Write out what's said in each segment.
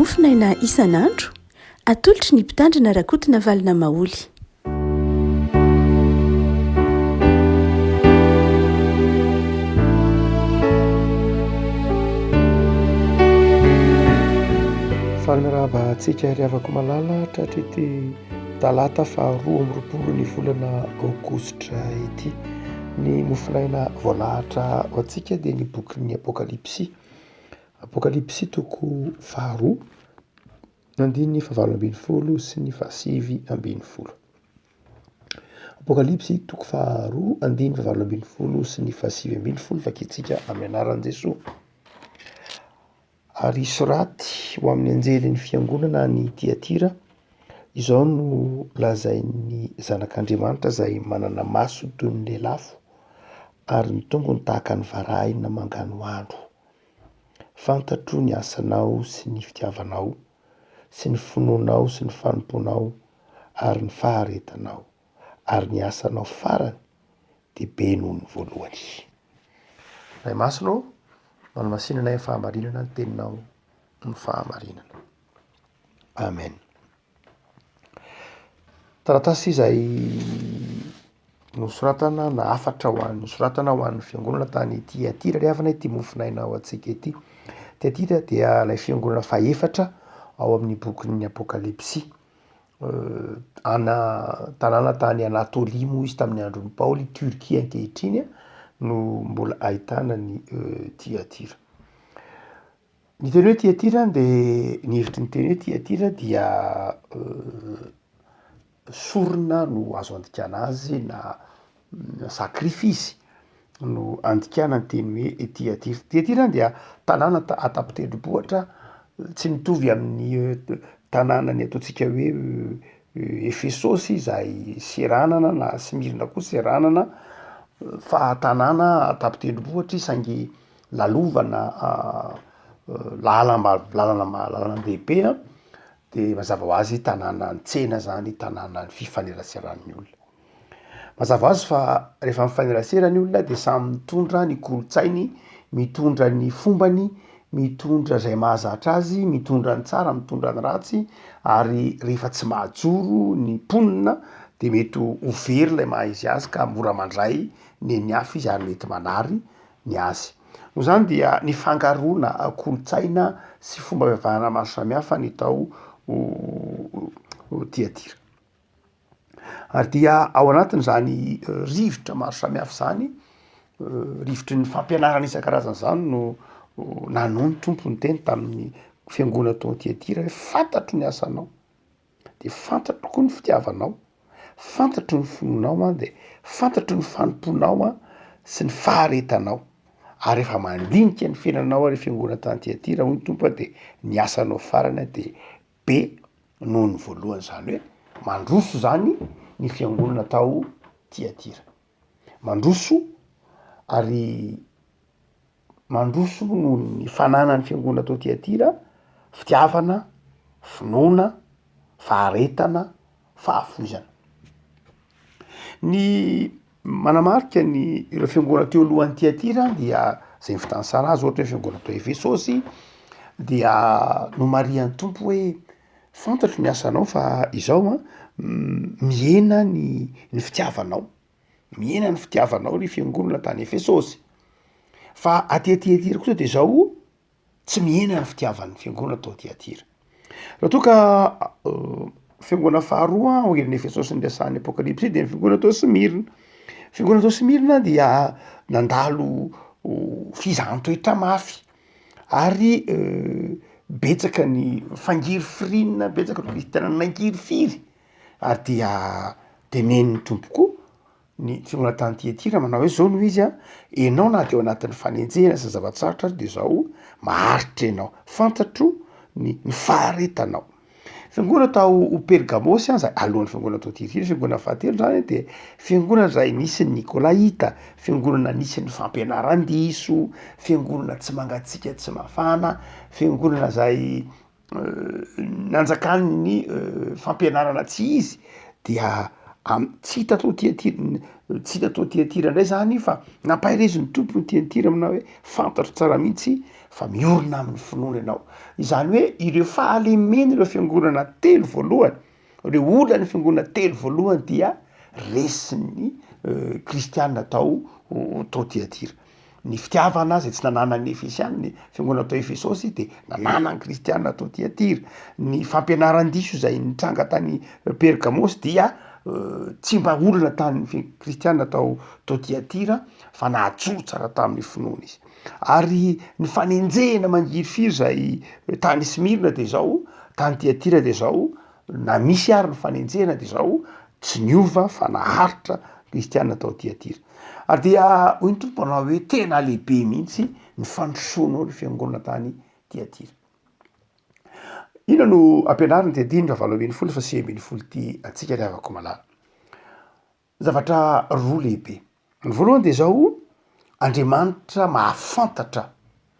mofinaina isan'andro atolotry ny mpitandrina rakotina valina maoly. Fahamiraba antsika ry avako malala tratrety talata faharoa amby roapolo ny volana aogositra ity. Ny mofinaina voalahatra ho antsika dia ny bokin'ny apokalipsy. Apokalipsy toko faharoa andiny ny fahavalo ambin'ny folo sy ny fahasivy ambin'ny folo. Apokalipsy toko faharoa andiny fahavalo ambin'ny folo sy ny fahasivy ambin'ny folo vakitsika amin'ny anaran'i Jesosy. Ary soraty ho amin'ny anjelin'ny fiangonana ny Tiatira, izao no lazain'ny zanak'Andriamanitra izay manana maso toy ny lelafo ary ny tongony tahaka ny varahina mangano andro. Fantatro ny asanao sy ny fitiavanao sy ny finoanao sy ny fanompoanao ary ny faharetanao, ary ny asanao farany dia be noho ny voalohany. Ray masonao, manamasinana ny fahamarinana ny teninao ny fahamarinana. Amen. Taratasy izay nosoratana na afatra nosoratana ho an'ny fiangonana tany Tiatira ry havana ity mofinaina ao antsika ity. Tiatira dia ilay fiangonana fahaefatra ao amin'ny bokin'ny apokalipsy. Tanàna tany Anatolia moa izy tamin'ny andron'ny Paoly, Turkia ankehitriny no mbola ahitana ny Tiatira. Ny teny hoe Tiatira dia ny hevitry ny teny hoe Tiatira dia sorona no azo andikana azy na sakrifisy no andikana ny teny hoe Tiatira. Tiatira dia tanàna atapitendrombohitra tsy mitovy amin'ny tanàna ny ataontsika hoe Efesosy izay seranana na Smirna koa seranana, fa tanàna atapitendrombohitra saingy lalovana lalana-dehibe dia mazava ho azy tanàna an-tsena zany, tanàna ny fifaneraseran'ny olona. Mazava ho azy fa rehefa mifanerasera ny olona dia samy mitondra ny kolotsainy, mitondra ny fombany, mitondra izay mahazatra azy, mitondra ny tsara, mitondra ny ratsy, ary rehefa tsy mahajoro ny mponina dia mety ho very ilay maha-izy azy ka mora mandray ny hafa izy ary mety manary ny azy. Noho izany dia ny fangaroana kolotsaina sy fomba fivavahana maro samihafa ny tao Tiatira. Ary dia ao anatin'izany rivotra maro samihafa izany, rivotry ny fampianarana isan-karazany izany no nanohy ny tompony teny tamin'ny fiangonana tao Tiatira hoe fantatro ny asanao, dia fantatro koa ny fitiavanao, fantatro ny finoanao dia fantatro ny fanompoanao sy ny faharetanao. Ary rehefa mandinika ny fiainanao ary fiangonana tany Tiatira hoy ny tompo dia ny asanao farany dia be noho ny voalohany, izany hoe mandroso zany ny fiangonana tao Tiatira. Mandroso ary mandroso noho ny fananany fiangonana tao Tiatira, fitiavana, finoana, faharetana, fahafoizana. Ny manamarika ny ireo fiangonana teo alohan'ny Tiatira dia izay fitanisana azy, ohatra hoe fiangonana tao Efesosy, dia nomarian'ny tompo hoe fantatro ny asanao fa izao mihena ny fitiavanao, mihena ny fitiavanao ry fiangonana tany Efesosy. Fa aty Tiatira kosa dia izao tsy mihena ny fitiavan'ny fiangonana tao Tiatira. Raha toa ka fiangonana faharoa ao angelin'ny Efesosy ny resahan'ny apokalipsy dia ny fiangonana tao Smirna. Fiangonana tao Smirna dia nandalo fizaham-toetra mafy ary betsaka ny fangiry-firinina, betsaka ny kristianina nangiry-firy, ary dia temen'ny tompo koa ny fiangonana tany Tiatira manao hoe zao noho izy enao na dia ao anatin'ny fanenjehana sy zavatsarotra dia izao maharitra enao, fantatro ny faharetanao. Fiangonana tao Pergamosy izay alohan'ny fiangonana tao Tiatira, fiangonana fahatelo zany dia fiangonana izay nisy ny Nikolaita, fiangonana nisy ny fampianaran-diso, fiangonana tsy mangatsiaka tsy mafana, fiangonana izay nanjakany ny fampianarana tsy izy, dia tsy hita atao tsy hita atao tiatira indray zany fa nampahireziny tompo ny tiatira aminao hoe fantatro tsara mihitsy fa miorona amin'ny finoana ianao. Izany hoe ireo fahalemeny ireo fiangonana telo voalohany, reo olany fiangonana telo voalohany dia resin'ny kristianina tao tiatira. Ny fitiavana zay tsy nananany Efesiana, ny fiangonana tao Efesosy de nananany kristianina tao tiatira. Ny fampianaran-diso zay nitranga tany Pergamosy dia tsy mba olana tany kristianina tao tiatira fa nahatsoro tsara tamin'ny finoana izy. Ary ny fanenjehana mangiry zay tany Smirna de zao, tany tiatira de zao, na misy ary ny fanenjehana de zao, tsy niova fa naharitra kristianina tao tiatira. Ary dia hoy ny tompo anao hoe tena lehibe mihitsy ny fandrosoanao ny fiangonana tany tiatira. Ina no ampianariny ty andiny 7:20 fa 9:20 ty atsika ry havako malala. Zavatra roa lehibe. Ny voalohany de zao, Andriamanitra mahafantatra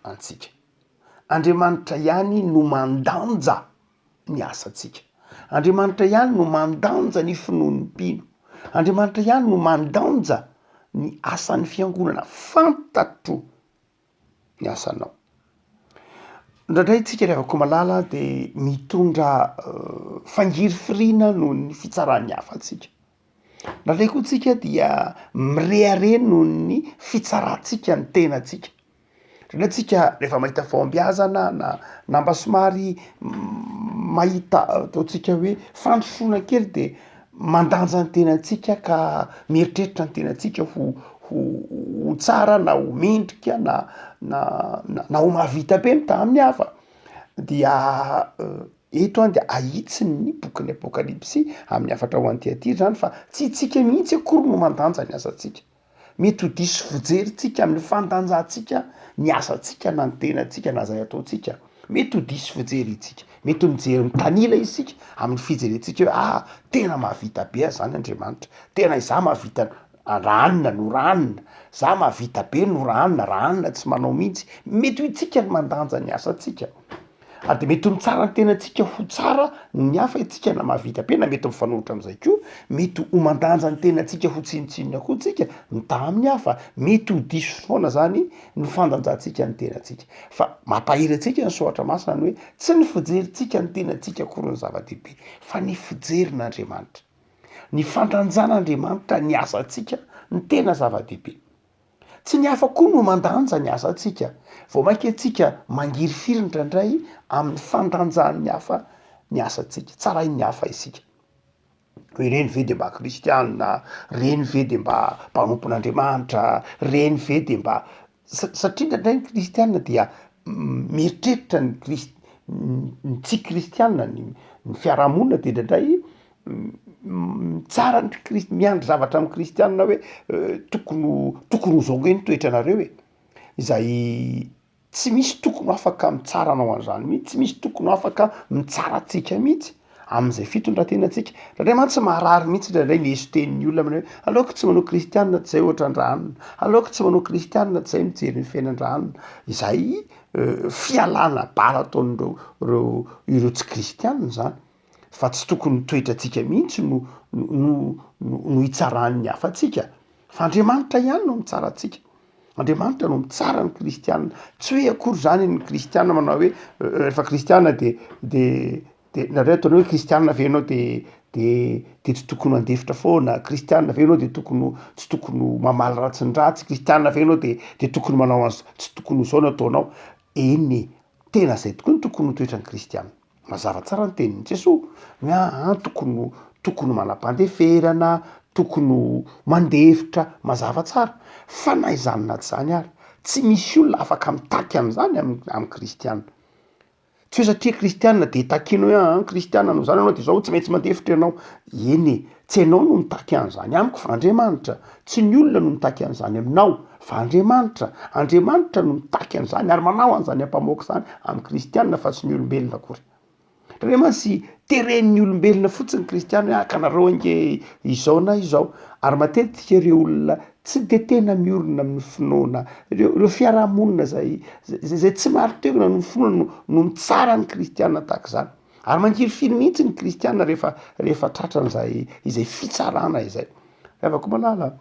antsika. Andriamanitra ihany no mandanja ny asantsika. Andriamanitra ihany no mandanja ny finoan'ny mpino. Andriamanitra ihany no mandanja ny asan'ny fiangonana. Fantatro ny asanao. Indraindray tsika ry havako malala de mitondra fangiry firiana noho ny fitsaran'ny hafa antsika. Indraindray koa tsika dia mirehare noho ny fitsarantsika ny tenatsika. Indraindray tsika rehefa mahita fahombiazana na mba somary mahita ataontsika hoe fandrosoana kely de mandanja ny tenatsika ka mieritreritra ny tenatsika ho tsara na ho mendrika na ho mahavita be ny tamin'ny hafa. Dia eto any de ahitsiny ny bokin'ny Apokalipsy amin'ny 4 ho an'ny tiatira zany fa tsy tsika mihitsy akory no mandanja ny asantsika. Mety ho diso fijery tsika amin'ny fandanjantsika ny asantsika na ny tenatsika na zay ataontsika. Mety ho diso fijery itsika. Mety ho mijery mitanila isika amin'ny fijerentsika hoe tena mahavita be zany Andriamanitra. Tena izaho mahavita ranona no ranona. Za mahavita be no ranona tsy manao mihitsy. Mety ho itsika ny mandanja ny asantsika. Ary de mety ho mitsara ny tenatsika ho tsara ny hafa itsika na mahavita be na mety mifanohitra am'izay koa. Mety ho mandanja ny tenatsika ho tsinitsinina koa tsika ny tamin'ny hafa. Mety ho diso foana zany ny fandanjantsika ny tenatsika. Fa mampahiry antsika ny soatra masina ny hoe tsy ny fijeritsika ny tenatsika akory ny zava-dehibe fa ny fijerin'Andriamanitra. Ny fandanjan'Andriamanitra ny asantsika ny tena zava-dehibe. Tsy ny hafa koa no mandanja ny asantsika. Vao mainka antsika mangiry firy indraindray amin'ny fandanjan'ny hafa ny asantsika. Tsarain'ny hafa isika. Hoe reny ve de mba kristianina, reny ve de mba mpanompon'Andriamanitra, reny ve de mba satria indraindray ny kristianina dia mieritreritra ny tsy kristianina ny fiarahamonina de indraindray tsara ny miandry zavatra amin'ny kristianina hoe tokony ho zao hoe ny toetranareo e. Izay tsy misy tokony afaka mitsara anao an'izany mihitsy, tsy misy tokony afaka mitsara antsika mihitsy amin'izay fitondrantenantsika. Indraindray mantsy maharary mihitsy indraindray ny heso tenin'ny olona aminay hoe aleoko tsy manao kristianina tsy zay ohatran-dranona, aleoko tsy manao kristianina tsy zay mijery ny fiainan-dranona. Izay fialana bala ataon'ireo ireo tsy kristianina zany. Fa tsy tokony toetrantsika mihitsy no hitsaran'ny hafantsika. Fa Andriamanitra ihany no mitsara antsika. Andriamanitra no mitsara ny kristianina. Tsy hoe akory zany ny kristianina manao hoe rehefa kristianina de nareo ataonao hoe kristianina ve ianao de tsy tokony handefitra foana, kristianina ve ianao de tsy tokony mamaly ratsin-dratsy, kristianina ve ianao de tokony manao an'izao, tsy tokony ho zao no ataonao. Eny tena zay tokoa ny tokony ho toetran'ny kristianina. Mazava tsara ny tenin'i Jesosy hoe tokony manam-pandeferana, tokony mandefitra, mazava tsara. Fa na izany na tsy zany ary tsy misy olona afaka mitaky am'izany amin'ny kristianina. Tsy hoe satria kristianina de takiana hoe kristianina no zany ianao de zao tsy maintsy mandefitra ianao. Eny tsy ianao no mitaky an'izany amiko fa Andriamanitra. Tsy ny olona no mitaky an'izany aminao fa Andriamanitra. Andriamanitra no mitaky an'izany ary manao an'izany ampamoaka izany amin'ny kristianina fa tsy ny olombelona akory. Indray mantsy teren'ny olombelona fotsiny kristianina hoe kanareo ange izao na izao. Ary matetika ireo olona tsy de tena miorina amin'ny finoana, ireo fiarahamonina zay tsy maro toerana no finoana no mitsara ny kristianina tahaka izany. ary mangiry firy mihitsy ny kristianina rehefa tratran'izay izay fitsarana izay. Afaka malala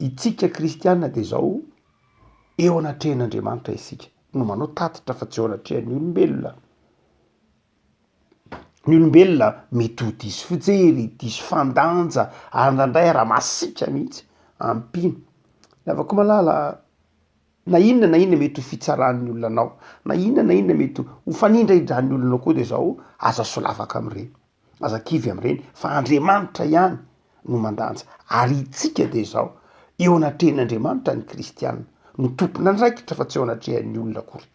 itsika kristianina de zao eo anatrehan'Andriamanitra isika no manao tatitra fa tsy eo anatrehan'ny olombelona. Ny olombelona mety ho diso fijery, diso fandanja, ary ndraindray raha masika mihitsy ampino. Afaka malala na inona mety ho fitsaran'ny olona anao, na inona mety ho fanindraindran'ny olonao koa de zao aza solavaka am'ireny, aza kivy am'ireny fa Andriamanitra ihany no mandanja. Ary itsika de zao eo anatrehan'Andriamanitra ny kristianina no tompona andraikitra fa tsy eo anatrehan'ny olona akory.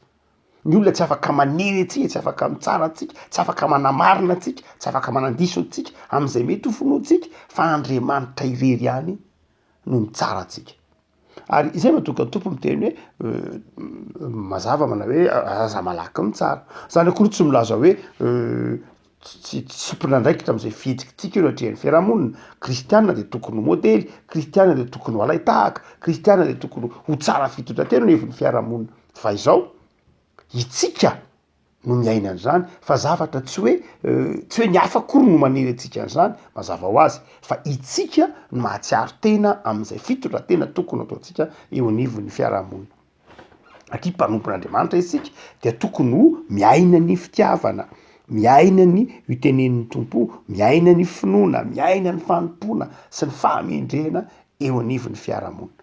Ny olona tsy afaka manery atsika, tsy afaka mitsara atsika, tsy afaka manamarina atsika, tsy afaka manandiso atsika am'izay mety ho finoatsika, fa Andriamanitra irery ihany no mitsara atsika. Ary izay mahatonga ny tompo miteny hoe mazava mana hoe aza malaky mitsara. Zany akory tsy milaza hoe tsy mponandraikitra am'izay fihetsikitsika io atrehan'ny fiarahamonina. Kristianina de tokony ho modely, kristianina de tokony ho alaitahaka, kristianina de tokony ho tsara fitondratena no hevon'ny fiarahamonina. Fa izao itsika no miaina an'izany, fa zavatra tsy hoe ny hafa akory no manery atsika an'izany mazava ho azy, fa itsika no mahatsiaro tena am'izay fitondratena tokony ataontsika eo anivon'ny fiarahamonina. Satria mpanompon'Andriamanitra isika dia tokony ho miaina ny fitiavana, miaina ny itenen'ny tompo, miaina ny finoana, miaina ny fanompoana sy ny fahamendrena eo anivon'ny fiarahamonina.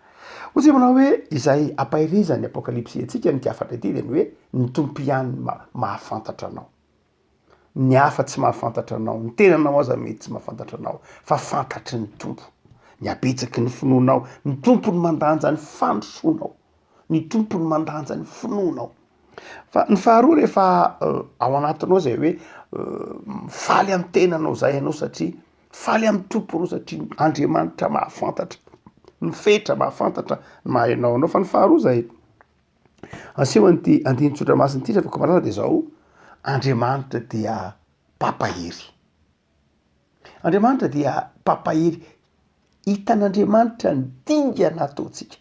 Ohatsy manao hoe izay ampahirizan'ny apokalipsy atsika ny tiafatra ity de ny hoe ny tompo ihany mahafantatra anao. Ny hafa tsy mahafantatra anao, ny tenanao aza mety tsy mahafantatra anao, fa fantatry ny tompo. Ny abetsaky ny finoanao, ny tompony mandanja ny fandrosoanao, ny tompony mandanja ny finoanao. Fa ny faharoa rehefa ao anatinao zay hoe faly amin'ny tenanao zay ianao satria faly amin'ny tompo anao satria Andriamanitra mahafantatra, mifetra mahafantatra mahainao anao. Fa ny faharoa zay aseho an'ity andinitsotra masiny ity rehefa koa malala de zao Andriamanitra dia papahery. Andriamanitra dia papahery. Hitan'Andriamanitra ny dingana ataontsika.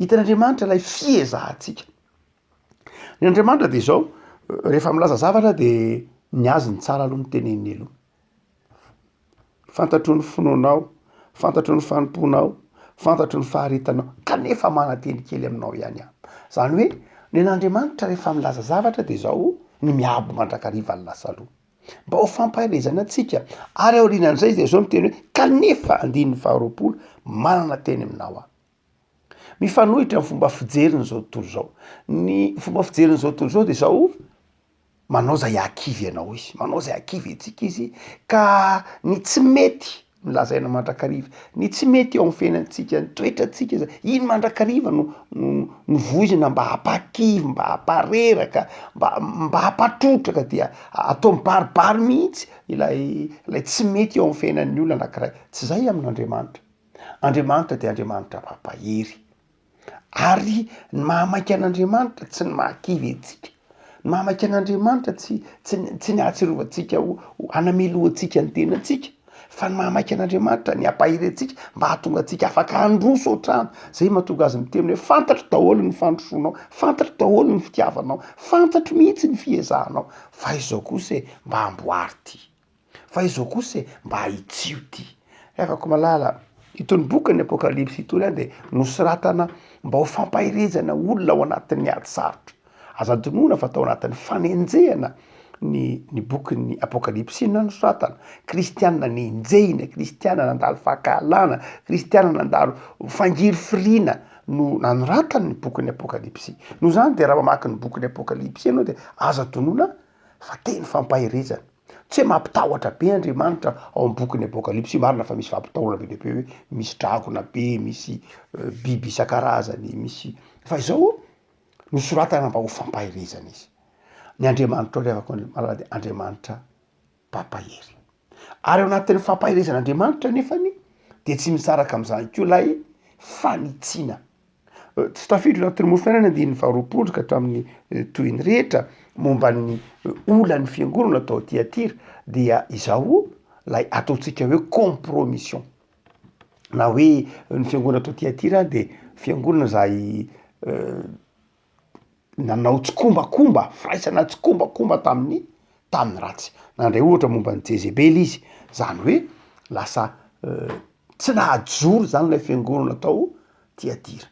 Hitan'Andriamanitra ilay fiezahantsika. Ny Andriamanitra de zao rehefa milaza zavatra de ny azy ny tsara aloha ny teneniny aloha. Fantatro ny finoanao, fantatro ny fanomponao, fantatro ny faharetanao, kanefa manateny kely aminao ihany. Zany hoe ny an'Andriamanitra rehefa milaza zavatra de zao ny miabo mandrakariva ny lasa aloha. Mba ho fampahelezana antsika. Ary aorianan'izay de zao miteny hoe kanefa andininy faharoapolo manana teny aminao aho. Mifanohitra amin'ny fomba fijeriny zao tontolo zao. Ny fomba fijeriny zao tontolo zao de zao manao zay akivy ianao izy, manao zay akivy antsika izy ka ny tsy mety milazaina mandrakariva, ny tsy mety eo amin'ny fiainantsika, ny toetrantsika zay iny mandrakariva no voizina mba hampakivy, mba hampareraka, mba hampatrotraka dia atao mibaribary mihitsy ilay tsy mety eo amin'ny fiainan'ny olona anankiray. Tsy zay amin'Andriamanitra. Andriamanitra dia Andriamanitra papahery. Ary ny mahamaika an'Andriamanitra tsy ny mahakivy antsika. Ny mahamaika an'Andriamanitra tsy ny ahatsirovatsika hanameloantsika ny tenantsika, fa ny mahamaika an'Andriamanitra ny ampahery antsika mba hahatonga antsika afaka handroso ohatrano. Zay mahatonga azy miteny hoe fantatro daholo ny fandrosoanao, fantatro daholo ny fitiavanao, fantatro mihitsy ny fiezahanao. Fa izao kosa mba amboary ty, fa izao kosa mba hitsio ty. Afaka malala itony bokin'ny apokalipsy itony any de nosoratana mba ho fampaherezana olona ao anatin'ny ady sarotra. Aza antonoana fa tao anatin'ny fanenjehana ny bokin'ny apokalipsy na nosoratana. Kristianina nenjehina, kristianina nandalo fahakalana, kristianina nandalo fangiry firiana no nanoratany ny bokin'ny apokalipsy. Noho zany de raha mamaky ny bokin'ny apokalipsy ianao de aza antonoana fa teny fampaherezana. Tsy hoe mampitahotra be Andriamanitra ao amin'ny bokin'ny apokalipsy. Marina fa misy fampitahorana be lehibe hoe misy dragona be, misy biby isan-karazany, misy. Fa izao nosoratana mba ho fampaherezana izy. Ny Andriamanitra ao rehefa malala de Andriamanitra papahery. Ary ao anatin'ny fampaherezan'Andriamanitra nefany de tsy misaraka amin'izany koa lay fanitsiana. Tsy tafiditra anatin'ny mofonaina andininy faharoapolo ka hatramin'ny toy ny rehetra momba ny olan'ny fiangonana atao Tiatira dia izao lay ataontsika hoe compromission. Na hoe ny fiangonana atao Tiatira de fiangonana zay nanao tsikombakomba firaisana tsikombakomba tamin'ny ratsy. Nandray ohatra momba ny Jezebely izy, zany hoe lasa tsy nahajoro zany lay fiangonana tao Tiatira,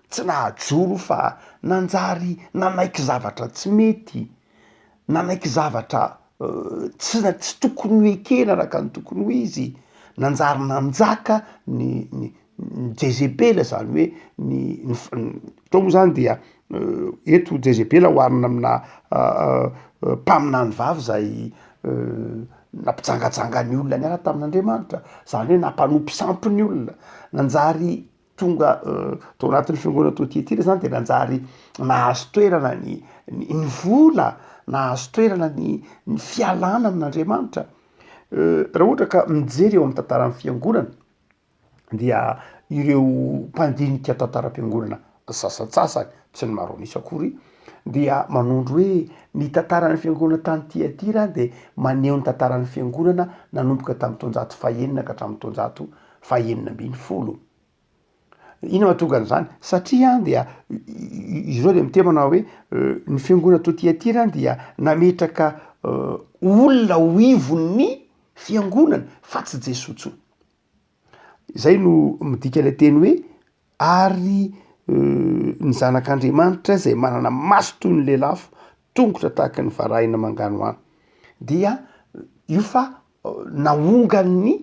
tsy nahajoro fa nanjary nanaiky zavatra tsy mety, nanaiky zavatra tsy tokony ho ekena araka ny tokony ho izy, nanjary nanjaka ny Jezebela zany hoe tao moa zany dia eto Jezebela oharina amina mpaminany vavy zay nampijangajanga ny olona niara tamin'Andriamanitra, zany hoe nampanompy sampy ny olona. Nanjary tonga tao anatin'ny fiangonana tao Tiatira zany de nanjary nahazo toerana ny vola, nahazo toerana ny fialana amin'Andriamanitra. Raha ohatra ka mijery eo amin'ny tantaran'ny fiangonana dia ireo mpandinika tantaram-piangonana sasatsasany, tsy ny maro anisa akory, dia manondro hoe ny tantaran'ny fiangonana tany Tiatira de maneho ny tantaran'ny fiangonana nanomboka tamin'ny taonjato fahaenina ka hatramin'ny taonjato fahaenina ambin'ny folo. Ina mahatonga an'izany? Satria dia izy zao de miteny hoe ny fiangonana tao Tiatira dia nametraka olona ho ivon'ny fiangonana fa tsy Jesoa intsony. Zay no midika ilay teny hoe ary ny zanak'Andriamanitra zay manana maso toy ny lelafo, tongotra tahaka ny varahina manganohano. Dia io fa nahongan'ny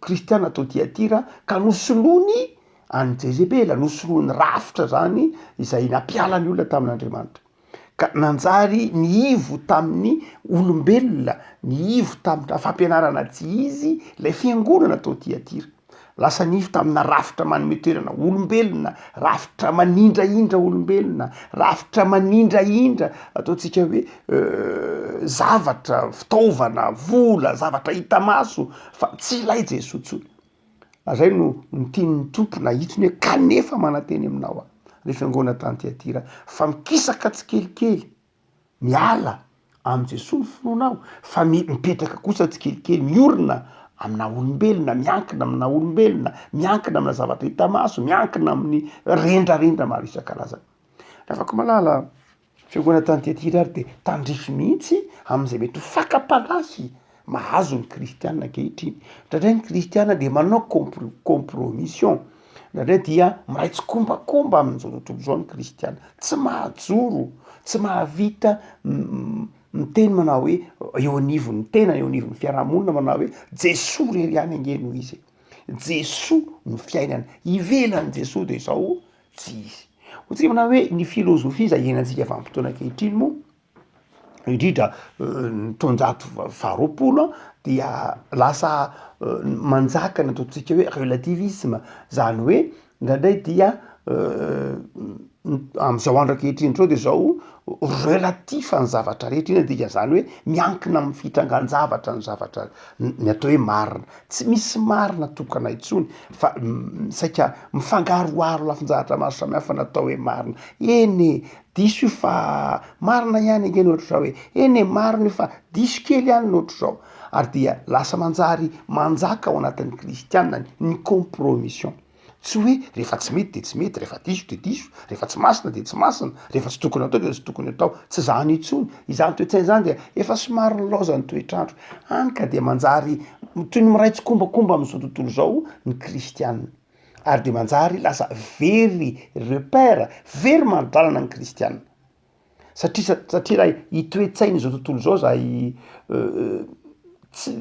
kristiana tao Tiatira ka nosoloany any Jezebela, nosoloany rafitra zany izay nampiala ny olona tamin'Andriamanitra. Ka nanjary niivo tamin'ny olombelona, niivo tamin'ny fampianarana jihizy lay fiangonana tao Tiatira. Lasa niivo tamina rafitra manome toerana olombelona, rafitra manindraindra olombelona, rafitra manindraindra ataontsika hoe zavatra, fitaovana, vola, zavatra hita maso fa tsy ilay Jesoa intsony. Zay no tian'ny tompo nahitsiny hoe kanefa mananteny aminao le fiangonana tany Tiatira fa mikisaka tsikelikely, miala am' Jesoa ny finoanao, fa mipetraka kosa tsikelikely, miorina amina olombelona, miankina amina olombelona, miankina amina zavatra hita maso, miankina amin'ny rendrarendra maro isan-karazany. Afaka malala fiangonana tany Tiatira ary de tandrify mihitsy am'izay mety ho fakapalasy mahazo ny kristiana ankehitriny. Ndraindray ny kristiana de manao compromission, ndraindray dia miray tsikombakomba amin'izao tontolo zao ny kristiana, tsy mahajoro, tsy mahavita miteny manao hoe eo anivon'ny tena, eo anivon'ny fiarahamonina manao hoe Jesoa rery ihany ange no izy, Jesoa no fiainana, ivelan'i Jesoa de zao tsy izy. Ohatsika manao hoe ny filozofia zay iainantsika vanim-potoana ankehitriny moa, indrindra ny taonjato faharoapolo dia lasa manjaka ny ataontsika hoe relativisme, zany hoe ndraindray dia am'izao andro ankehitriny zao de zao relatif ny zavatra rehetra, ina dikan'izany hoe miankina amin'ny fitrangan-javatra ny zavatra ny atao hoe marina. Tsy misy marina tokana intsony fa saika mifangaroaro lafin-jahatra maro samihafa natao hoe marina. Eny diso io fa marina ihany ange ny ohatr'izao hoe eny marina io fa diso kely ihany ny ohatr'izao. Ary dia lasa manjary manjaka ao anatin'ny kristiana ny compromission. Tsy hoe rehefa tsy mety de tsy mety, rehefa diso de diso, rehefa tsy masina de tsy masina, rehefa tsy tokony atao de tsy tokony atao. Tsy zany intsony. Izany toe-tsaina zany dia efa somary nilaoza ny toetr'andro. Hany ka de manjary toy ny miray tsikombakomba am'izao tontolo zao ny kristiana. Ary de manjary lasa very repère, very mandalana ny kristiana. Satria raha itoetsaina izao tontolo zao zay tsy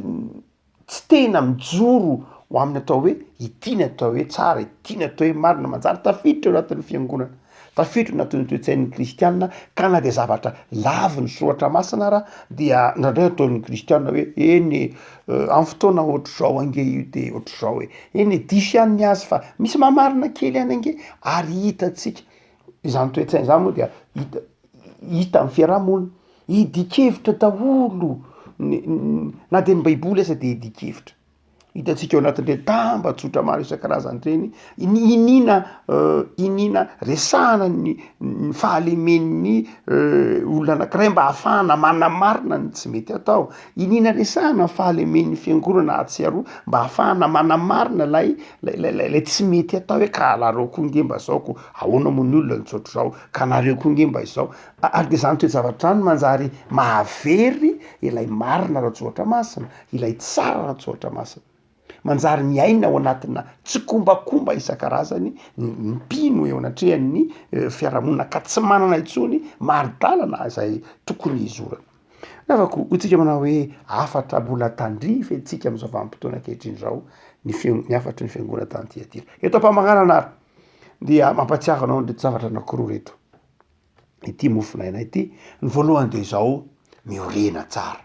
tena mijoro ho amin'ny atao hoe ity ny atao hoe tsara, ity ny atao hoe marina, manjary tafiditra eo anatin'ny fiangonana, tafiditra anatin'ny toe-tsain'ny kristiana ka na de zavatra lavy ny soratra masina ara dia ndraindray ataon'ny kristiana hoe eny amin'ny fotoana ohatr'izao ange io de ohatr'izao eny diso ihany ny azy fa misy mamarina kely ihany ange ary hitatsika. Izany toe-tsaina zany moa dia hita amin'ny fiarahamonina, hidikevitra daholo na de ny baiboly aza de hidikevitra. hitantsika eo anatin'le tambatsotra maro isan-karazany reny inina resahana ny fahalemen'ny olona anankiray mba hahafahana manamarina ny tsy mety atao, inina resahana ny fahalemen'ny fiangonana ahatsiaroa mba hahafahana manamarina lay tsy mety atao hoe ka alareo koa nge mba zao ko ahoana moa ny olona nitsaotro zao ka nareo koa nge mba izao ary de zany toe-javatra any manjary mahavery ilay marina ratsoatra masina, ilay tsara ratsoatra masina, manjary miaina ao anatina tsy kombakomba isan-karazany mpino eo anatrehan'ny fiarahamonina ka tsy manana intsony maridalana izay tokony izorana. Nafako hotsika manao hoe afatra mbola tandrifa etsika am'izao vanim-potoana ankehitriny zao ny afatry ny fiangonana tany Tiatira. Eto am-pamagarana ary dia mampatsiaro anao ny zavatra anankiroa reto ity mofinaina ity. Ny voalohany de zao miorena tsara,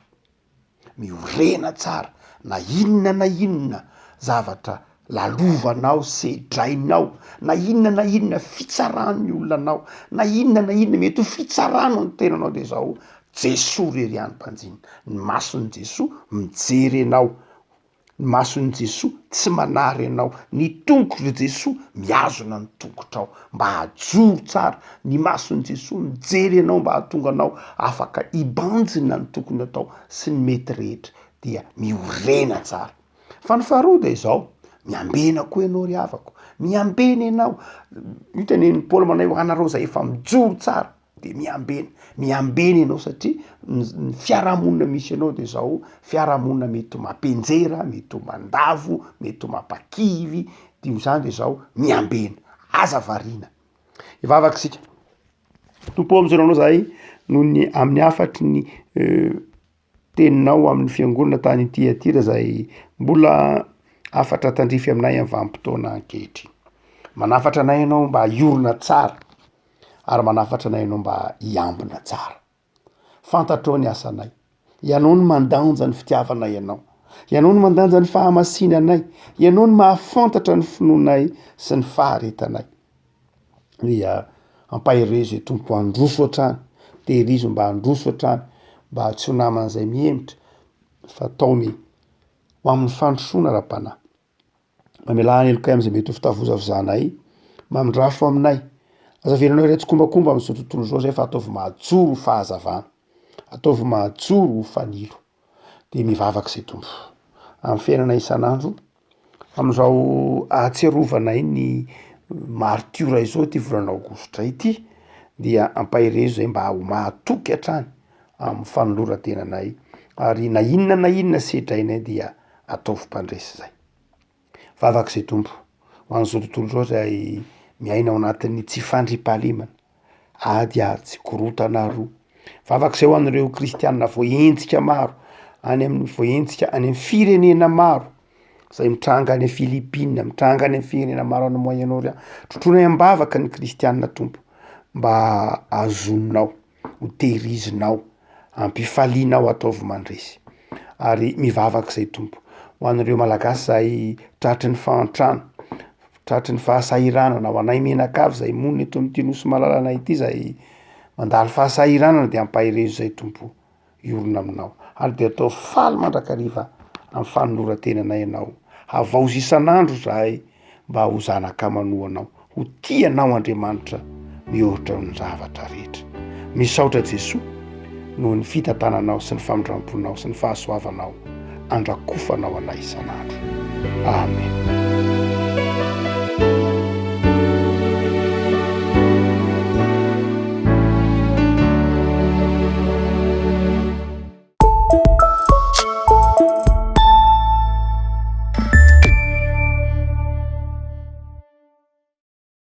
miorena tsara na inona zavatra lalovanao, sedrainao, na inona fitsaran'ny olona anao, na inona mety ho fitsarano ny tenanao de zao Jesoa rery any mpanjina, ny mason'ny Jesoa mijery anao, ny mason'ny Jesoa tsy manary anao, ny tongotry Jesoa miazona ny tongotrao mba hajoro tsara, ny mason'ny Jesoa mijery anao mba hahatonga anao afaka hibanjina ny tokony atao sy ny mety rehetra, dia miorena tsara. Fa ny faharoa de izao miambena koa ianao ry havako, miambena ianao, hitany ny Paoly manay ho anareo zay efa mijoro tsara de miambena ianao satria ny fiarahamonina misy anao de zao fiarahamonina mety ho mampenjera, mety ho mandavo, mety ho mampakivy, dio zany de zao miambena, aza variana. Ivavaky sika tompo am'zao anao zahay noho ny amin'ny afatry ny teninao amin'ny fiangonana tany Tiatira zay mbola afatra tandrify aminay amin'ny vanim-potoana ankehitriny. Manafatra anay ianao mba hiorina tsara ary manafatra anay ianao mba hiambina tsara. Fantatrao ny asanay, ianao ny mandanja ny fitiavanay ianao, ianao ny mandanja ny fahamasinanay, ianao ny mahafantatra ny finoanay sy ny faharetanay. Dia ampahirezo tompo androso hatrany, tehirizo mba androso hatrany mba tsy ho naman'izay mihemitra fa taony ho amin'ny fandrosoana ra-panahy. Mamelahany elokay am'izay mety ho fitavozavozanay, mamindrafo aminay. Azavelanao iray tsy kombakomba am'izao tontolo zao zay fa ataovy mahajoro fahazavana, ataovy mahajoro fanilo. De mivavaky zay tompo amin'ny fiainana isan'andro, am'izao ahatsiarovanay ny martiora izao ty volana aogositra ity, dia ampahirezo zay mba ho mahatoky hatrany amin'ny fanoloran-tenanay ary na inona sedrainay dia ataovy mpandresy zay. Vavaky zay tompo ho an'izao tontolo zao zay miaina ao anatin'ny tsy fandriampahalemana, ady tsy korotana roa. Vavaky zay ho an'ireo kristianina voahentsika maro, any amin'ny firenena maro, zay mitranga any Filipina, mitranga any amin'ny firenena maro any Moyen-Orient. Trotronay ambavaka ny kristianina tompo mba azoninao, ho tehirizinao, ampifalianao ataovy mandresy. Ary mivavaky zay tompo ho an'ireo malagasy zay tratry ny fahantrano, tratry ny fahasahiranana, ho anay menakavy zay monina eto amin'ity nosy malalana ity zay mandalo fahasahiranana de ampahirezo zay tompo hiorina aminao. Ary de atao faly mandrakariva amin'ny fanoloran-tenanay ianao, havaozy isan'andro zahay mba ho zanaka manoanao, ho tianao Andriamanitra mihoatra ny zavatra rehetra. Misaotra Jesoa noho ny fitantananao sy ny famindramponao sy ny fahasoavanao andrakofanao anay isan'andro. Amen.